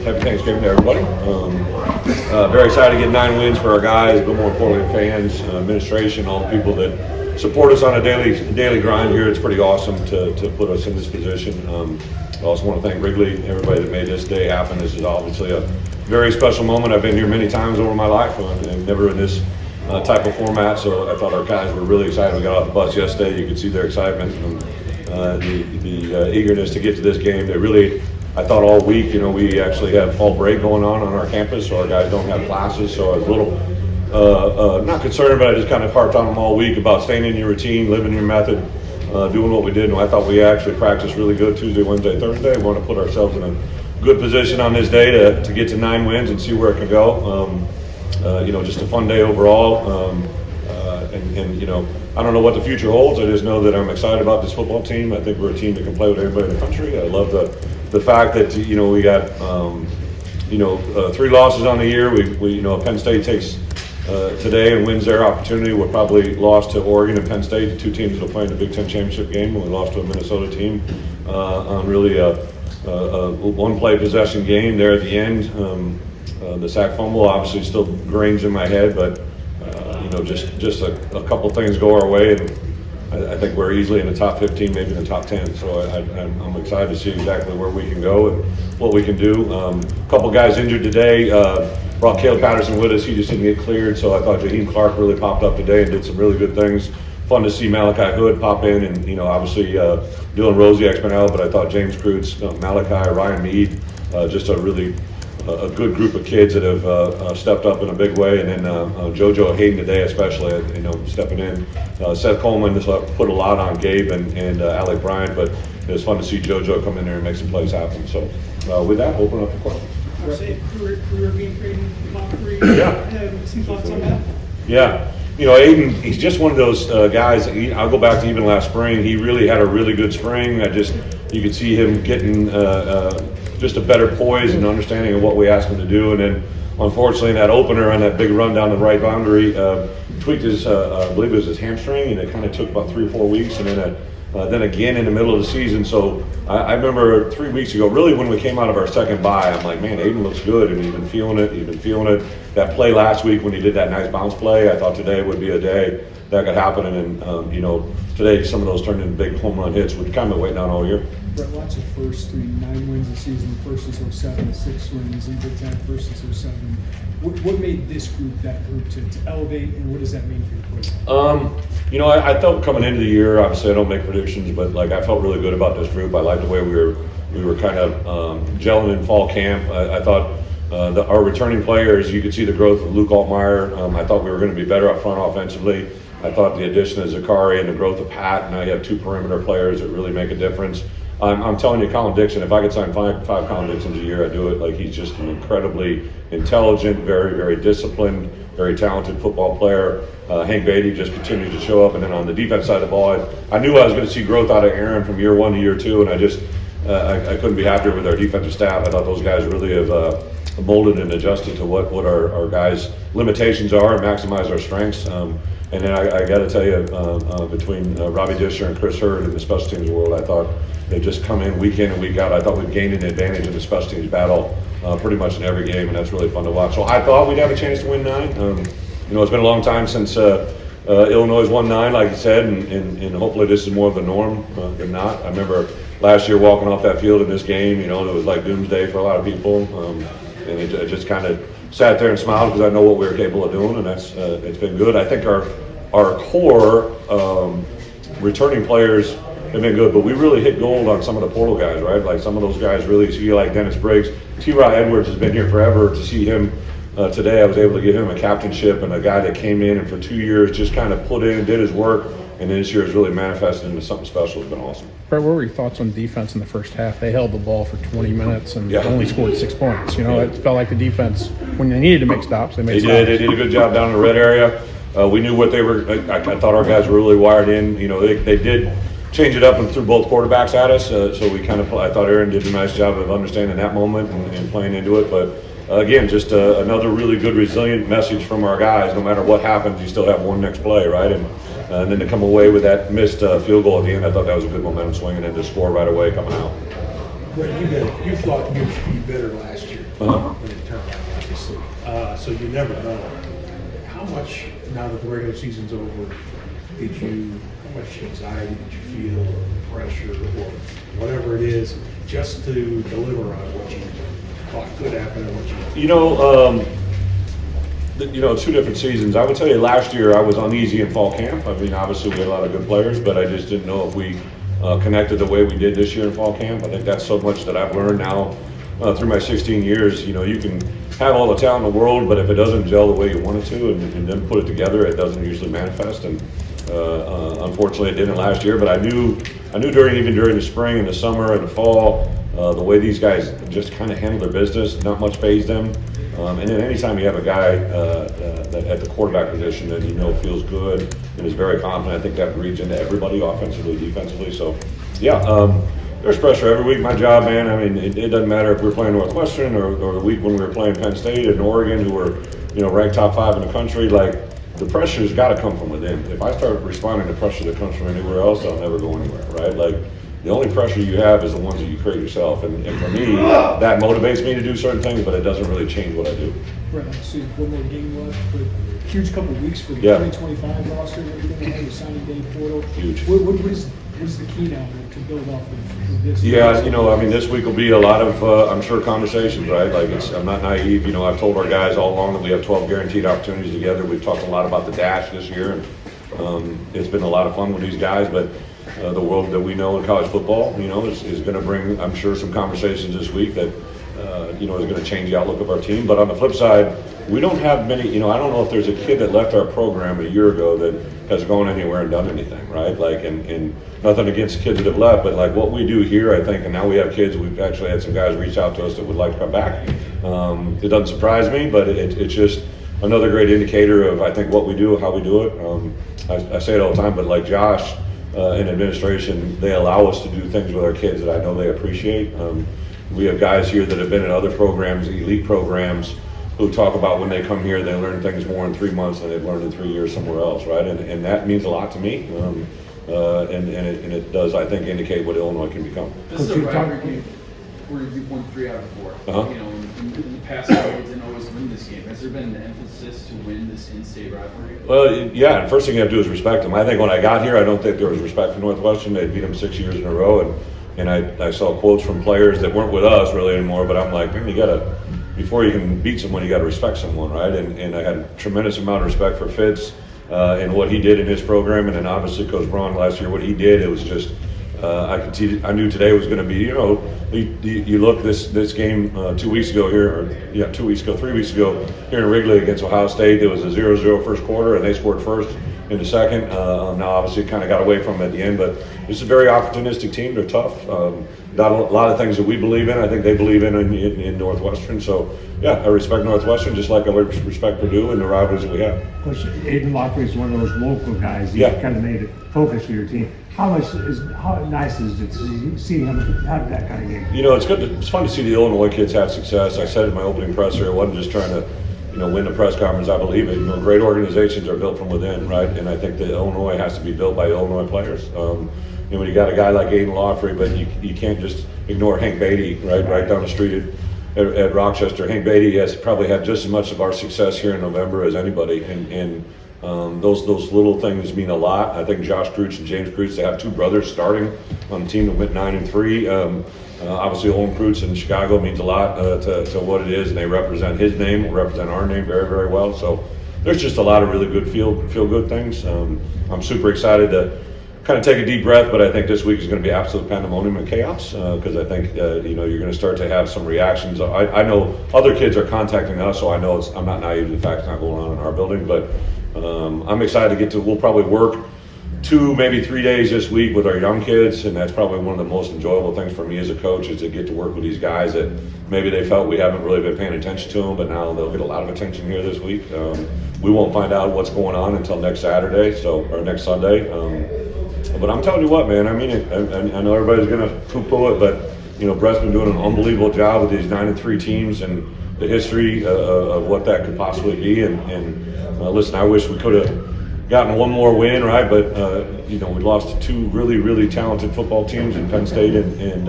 Happy Thanksgiving to everybody. Very excited to get 9 wins for our guys, but more importantly, fans, administration, all the people that support us on a daily grind here. It's pretty awesome to put us in this position. I also want to thank Wrigley, everybody that made this day happen. This is obviously a very special moment. I've been here many times over my life and never in this type of format, so I thought our guys were really excited. We got off the bus yesterday. You could see their excitement and the eagerness to get to this game. They really, I thought all week, we actually have fall break going on our campus, so our guys don't have classes, so I was a little not concerned, but I just kind of harped on them all week about staying in your routine, living your method, doing what we did. And I thought we actually practiced really good Tuesday, Wednesday, Thursday. We want to put ourselves in a good position on this day to get to 9 wins and see where it can go. Just a fun day overall. I don't know what the future holds. I just know that I'm excited about this football team. I think we're a team that can play with everybody in the country. I love the fact that we got 3 losses on the year. We Penn State takes today and wins their opportunity. We're probably lost to Oregon and Penn State, the 2 teams that will play in the Big Ten championship game. We lost to a Minnesota team on really a one-play possession game there at the end. The sack fumble obviously still grains in my head, but just a couple things go our way, and I think we're easily in the top 15, maybe in the top 10. So I'm excited to see exactly where we can go and what we can do. A couple guys injured today. Brought Caleb Patterson with us. He just didn't get cleared, so I thought Jaheim Clark really popped up today and did some really good things. Fun to see Malachi Hood pop in, and obviously Dylan Rosie been out, but I thought James Cruz, Malachi, Ryan Mead, just a really a good group of kids that have stepped up in a big way, and then JoJo Hayden today especially, stepping in. Seth Coleman just put a lot on Gabe and Alec Bryant, but it was fun to see JoJo come in there and make some plays happen. So with that, open up the questions. I would say career being created in top 3. Yeah. Some thoughts on that? Yeah. Aiden, he's just one of those guys. I'll go back to even last spring. He really had a really good spring. You could see him getting just a better poise and understanding of what we asked him to do. And then, unfortunately, in that opener on that big run down the right boundary, tweaked his, I believe it was his hamstring, and it kind of took about 3 or 4 weeks. And then again in the middle of the season. So I remember 3 weeks ago, really when we came out of our second bye, I'm like, man, Aiden looks good, and he's been feeling it. That play last week when he did that nice bounce play, I thought today would be a day that could happen. And today some of those turned into big home run hits, which kind of waiting on all year. Bret, watch the first 3, 9 wins this season, first since 07, 6 wins in Big Ten, first since 07. What made this group that group to elevate, and what does that mean for your program? I felt coming into the year, obviously I don't make predictions, but I felt really good about this group. I liked the way we were kind of gelling in fall camp. I thought our returning players, you could see the growth of Luke Altmaier. I thought we were going to be better up front offensively. I thought the addition of Zakari and the growth of Pat, now you have 2 perimeter players that really make a difference. I'm telling you, Colin Dixon, if I could sign five Colin Dixons a year, I'd do it. He's just an incredibly intelligent, very, very disciplined, very talented football player. Hank Beatty just continued to show up. And then on the defense side of the ball, I knew I was going to see growth out of Aaron from year 1 to year 2, and I couldn't be happier with our defensive staff. I thought those guys really have molded and adjusted to what our guys' limitations are and maximize our strengths. And then I got to tell you, between Robbie Disher and Chris Hurd in the special teams world, I thought they just come in and week out. I thought we've gained an advantage in the special teams battle pretty much in every game, and that's really fun to watch. So I thought we'd have a chance to win 9. It's been a long time since Illinois won 9, like you said, and hopefully this is more of the norm than not. I remember last year walking off that field in this game, it was like doomsday for a lot of people, and I just kind of sat there and smiled because I know what we were capable of doing, and it's been good. I think our core returning players have been good, but we really hit gold on some of the portal guys, right? Like some of those guys really see, like Dennis Briggs. T-Rod Edwards has been here forever. To see him today, I was able to give him a captainship, and a guy that came in and for 2 years just kind of put in, did his work, and this year has really manifested into something special. It's been awesome. Bret, what were your thoughts on defense in the first half? They held the ball for 20 minutes and Yeah. only scored 6 points. It felt like the defense, when they needed to make stops, they made stops. They did a good job down in the red area. We knew what they were. I thought our guys were really wired in. They did change it up and threw both quarterbacks at us. So we I thought Aaron did a nice job of understanding that moment and playing into it. But again, just another really good, resilient message from our guys. No matter what happens, you still have one next play, right? And then to come away with that missed field goal at the end, I thought that was a good momentum swing, and then to score right away coming out. Bret, you thought you would be better last year. when it turned out, obviously. So you never know. How much, now that the regular season's over, how much anxiety did you feel, or pressure, or whatever it is, just to deliver on what you thought could happen and what you... Two different seasons. I would tell you last year I was uneasy in fall camp. I mean, obviously we had a lot of good players, but I just didn't know if we connected the way we did this year in fall camp. I think that's so much that I've learned now through my 16 years. You can have all the talent in the world, but if it doesn't gel the way you want it to and then put it together, it doesn't usually manifest. And unfortunately it didn't last year, but I knew even during the spring and the summer and the fall, the way these guys just kind of handle their business, not much fazed them. And then anytime you have a guy that at the quarterback position that feels good and is very confident, I think that reads into everybody, offensively, defensively. So, there's pressure every week. My job, man, I mean, it doesn't matter if we're playing Northwestern or the week when we were playing Penn State and Oregon, who were ranked top 5 in the country. Like, the pressure's got to come from within. If I start responding to pressure that comes from anywhere else, I'll never go anywhere, right? Like, the only pressure you have is the ones that you create yourself. And for me, that motivates me to do certain things, but it doesn't really change what I do. Right, so one more game left, but huge couple of weeks for the Yeah. 2025 roster and everything ahead of signing day portal. Huge. What is the key now to build off of this? Yeah, I mean, this week will be a lot of, I'm sure, conversations, right? Like, I'm not naive. I've told our guys all along that we have 12 guaranteed opportunities together. We've talked a lot about the dash this year, and it's been a lot of fun with these guys, but the world that we know in college football, is going to bring, I'm sure, some conversations this week that, is going to change the outlook of our team. But on the flip side, we don't have many, I don't know if there's a kid that left our program a year ago that has gone anywhere and done anything, right? Like, and nothing against kids that have left, but like what we do here, I think, and now we have kids, we've actually had some guys reach out to us that would like to come back. It doesn't surprise me, but it's just another great indicator of, I think, what we do, how we do it. I say it all the time, but like Josh in administration, they allow us to do things with our kids that I know they appreciate. We have guys here that have been in other programs, elite programs, who talk about when they come here, they learn things more in 3 months than they've learned in 3 years somewhere else, right? And that means a lot to me. And it does, I think, indicate what Illinois can become. This is a rivalry game where you've won 3 out of 4. Uh-huh. In the past, you didn't always win this game. Has there been an emphasis to win this in-state rivalry? Well, yeah, and first thing you have to do is respect them. I think when I got here, I don't think there was respect for Northwestern. They beat them 6 years in a row, and I saw quotes from players that weren't with us really anymore, but I'm like, man, before you can beat someone, you got to respect someone, right? And I had a tremendous amount of respect for Fitz and what he did in his program, and then obviously Coach Braun last year, what he did, it was just, I knew today was going to be, you look this game 2 weeks ago here, 3 weeks ago here in Wrigley against Ohio State, there was a 0-0 first quarter, and they scored first in the second. Now obviously kind of got away from it at the end, but it's a very opportunistic team. They're tough. Got a lot of things that we believe in. I think they believe in Northwestern. So yeah, I respect Northwestern just like I respect Purdue and the rivals that we have. Coach, Aiden Lockley is one of those local guys. He Yeah. kind of made it focus for your team. How nice is it to see him have that kind of game? It's good. It's fun to see the Illinois kids have success. I said it in my opening presser. I wasn't just trying to, win the press conference. I believe it. Great organizations are built from within, right? And I think that Illinois has to be built by Illinois players. When you got a guy like Aiden Lawfrey, but you can't just ignore Hank Beatty, right down the street at Rochester. Hank Beatty has probably had just as much of our success here in November as anybody, and those little things mean a lot. I think Josh Kreutz and James Kreutz, they have 2 brothers starting on the team that went 9-3. Obviously, Olin Kreutz in Chicago means a lot to what it is, and they represent his name, represent our name very, very well. So there's just a lot of really good feel good things. I'm super excited to kind of take a deep breath, but I think this week is going to be absolute pandemonium and chaos because I think you're going to start to have some reactions. I know other kids are contacting us, so I know I'm not naive to the fact it's not going on in our building, but I'm excited to we'll probably work 2, maybe 3 days this week with our young kids, and that's probably one of the most enjoyable things for me as a coach is to get to work with these guys that maybe they felt we haven't really been paying attention to them, but now they'll get a lot of attention here this week. We won't find out what's going on until next Saturday, or next Sunday. But I'm telling you what, man, I mean it. I know everybody's going to poo-poo it, but Bret's been doing an unbelievable job with these 9-3 teams and the history of what that could possibly be. And listen, I wish we could have gotten one more win, right? But we lost to 2 really, really talented football teams in Penn State and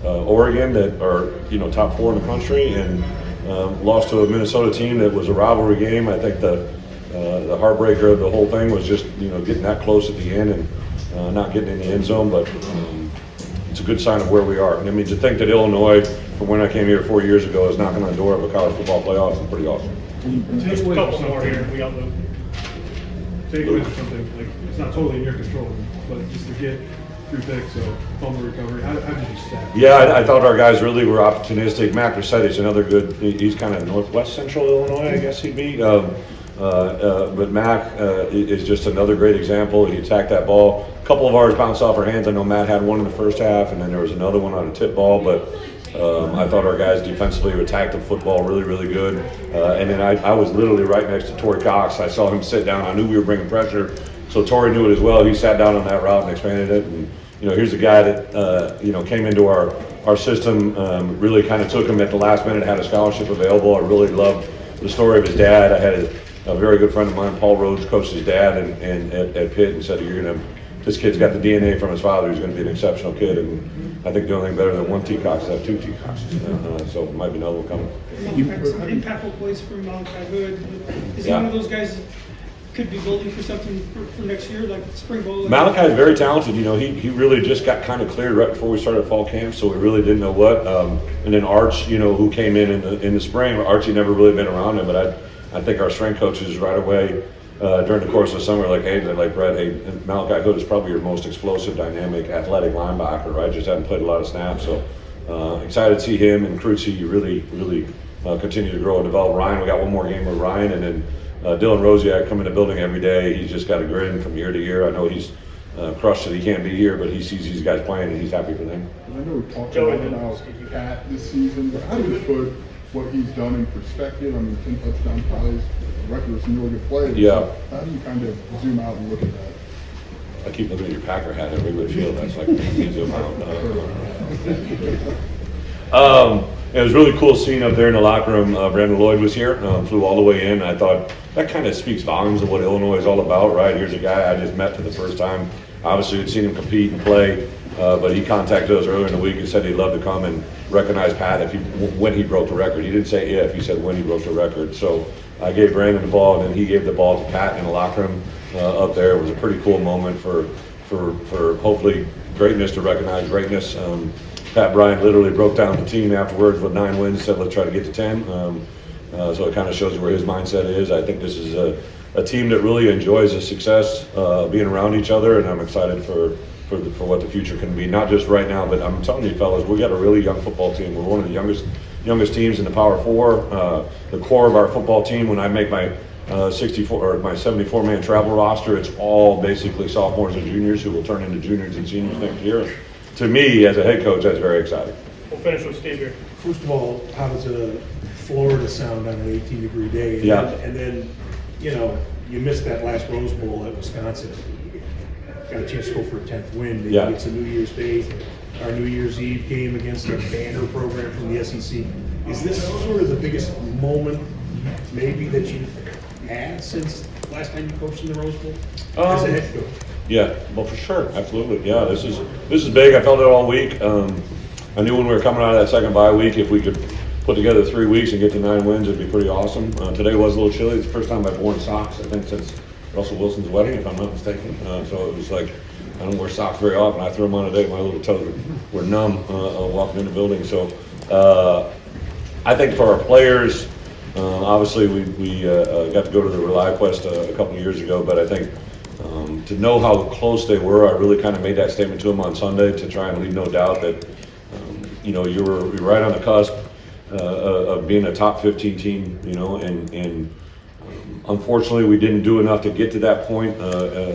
Oregon that are top 4 in the country, and lost to a Minnesota team that was a rivalry game. I think the heartbreaker of the whole thing was just getting that close at the end and not getting in the end zone, but it's a good sign of where we are. And I mean, to think that Illinois, from when I came here 4 years ago, is knocking on the door of a college football playoff is pretty awesome. Just a couple more here, we got the takeaways or something, like, it's not totally in your control, but just to get through picks, so fumble recovery, how did you stack? Yeah, I thought our guys really were opportunistic. Mac Rossetti's another good, he's kind of northwest central Illinois, I guess he'd be. But Mac is just another great example. He attacked that ball. A couple of ours bounced off our hands. I know Matt had one in the first half, and then there was another one on a tip ball, but I thought our guys defensively attacked the football really, really good. And then I was literally right next to Torrey Cox. I saw him sit down. I knew we were bringing pressure, so Torrey knew it as well. He sat down on that route and expanded it. And here's a guy that came into our system, really kind of took him at the last minute, had a scholarship available. I really loved the story of his dad. I had a very good friend of mine, Paul Rhodes, coached his dad and at Pitt, and said, this kid's got the DNA from his father. He's going to be an exceptional kid. And I think the only thing better than one T-Cox is to have two T-Coxes. So it might be another one coming. Some impactful plays from Malachi Hood. Is he one of those guys that could be building for something for next year, like spring bowl? Malachi is very talented. He really just got kind of cleared right before we started fall camp, so we really didn't know what. And then Arch, who came in the spring. Archie never really been around him, but I think our strength coaches right away during the course of the summer, like Bret, Malachi Hood is probably your most explosive, dynamic, athletic linebacker, right? Just haven't played a lot of snaps, so excited to see him and Cruci really, really continue to grow and develop. Ryan, we got one more game with Ryan, and then Dylan Rosiak coming to the building every day. He's just got a grin from year to year. I know he's crushed that he can't be here, but he sees these guys playing and he's happy for them. I know we talked about Pat this season, but how do you put what he's done in perspective? I mean, 10 touchdown ties, record of some really good plays. Yeah. How do you kind of zoom out and look at that? I keep looking at your Packer hat at Wrigley Field. That's like me zoom out. It was really cool seeing up there in the locker room. Brandon Lloyd was here, flew all the way in. I thought that kind of speaks volumes of what Illinois is all about, right? Here's a guy I just met for the first time. Obviously, had seen him compete and play, but he contacted us earlier in the week and said he'd love to come and recognize Pat when he broke the record. He didn't say if, he said when he broke the record. So I gave Brandon the ball, and then he gave the ball to Pat in the locker room up there. It was a pretty cool moment for hopefully greatness to recognize greatness. Pat Bryant literally broke down the team afterwards with 9 wins, said let's try to get to 10. So it kind of shows you where his mindset is. I think this is a team that really enjoys the success being around each other, and I'm excited for what the future can be. Not just right now, but I'm telling you, fellas, we got a really young football team. We're one of the youngest teams in the Power Four. The core of our football team, when I make my 64 or my 74-man travel roster, it's all basically sophomores and juniors who will turn into juniors and seniors next year. To me, as a head coach, that's very exciting. We'll finish with Steve here. First of all, how does Florida sound on an 18-degree day? And then, you missed that last Rose Bowl at Wisconsin. Got a chance to go for a 10th win. Maybe it's a New Year's Day, our New Year's Eve game against a banner program from the SEC. Is this sort of the biggest moment maybe that you've had since last time you coached in the Rose Bowl as a head coach? Yeah, well, for sure, absolutely. Yeah, this is big. I felt it all week. I knew when we were coming out of that second bye week, if we could put together 3 weeks and get to 9 wins, it'd be pretty awesome. Today was a little chilly. It's the first time I've worn socks, I think, since Russell Wilson's wedding, if I'm not mistaken. So it was like, I don't wear socks very often. I threw them on today. My little toes were numb walking in the building. So I think for our players, obviously we got to go to the Rely Quest a couple of years ago, but I think to know how close they were, I really kind of made that statement to them on Sunday to try and leave no doubt that you were right on the cusp of being a top 15 team, and unfortunately we didn't do enough to get to that point,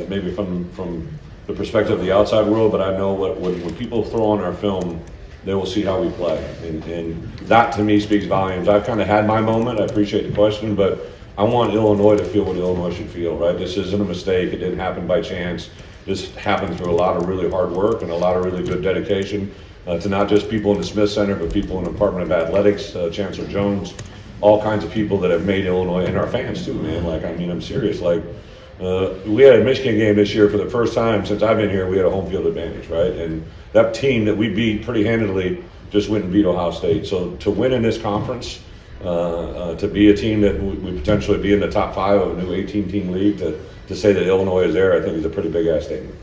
maybe from the perspective of the outside world, but I know when people throw on our film, they will see how we play, and that to me speaks volumes. I've kind of had my moment. I appreciate the question, but I want Illinois to feel what Illinois should feel, right? This isn't a mistake. It didn't happen by chance. This happened through a lot of really hard work and a lot of really good dedication to not just people in the Smith Center, but people in the Department of Athletics, Chancellor Jones, all kinds of people that have made Illinois, and our fans too, man. I'm serious. We had a Michigan game this year for the first time since I've been here. We had a home field advantage, right? And that team that we beat pretty handedly just went and beat Ohio State. So to win in this conference, to be a team that would potentially be in the top 5 of a new 18-team league, to say that Illinois is there, I think is a pretty big ass statement.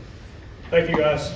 Thank you, guys.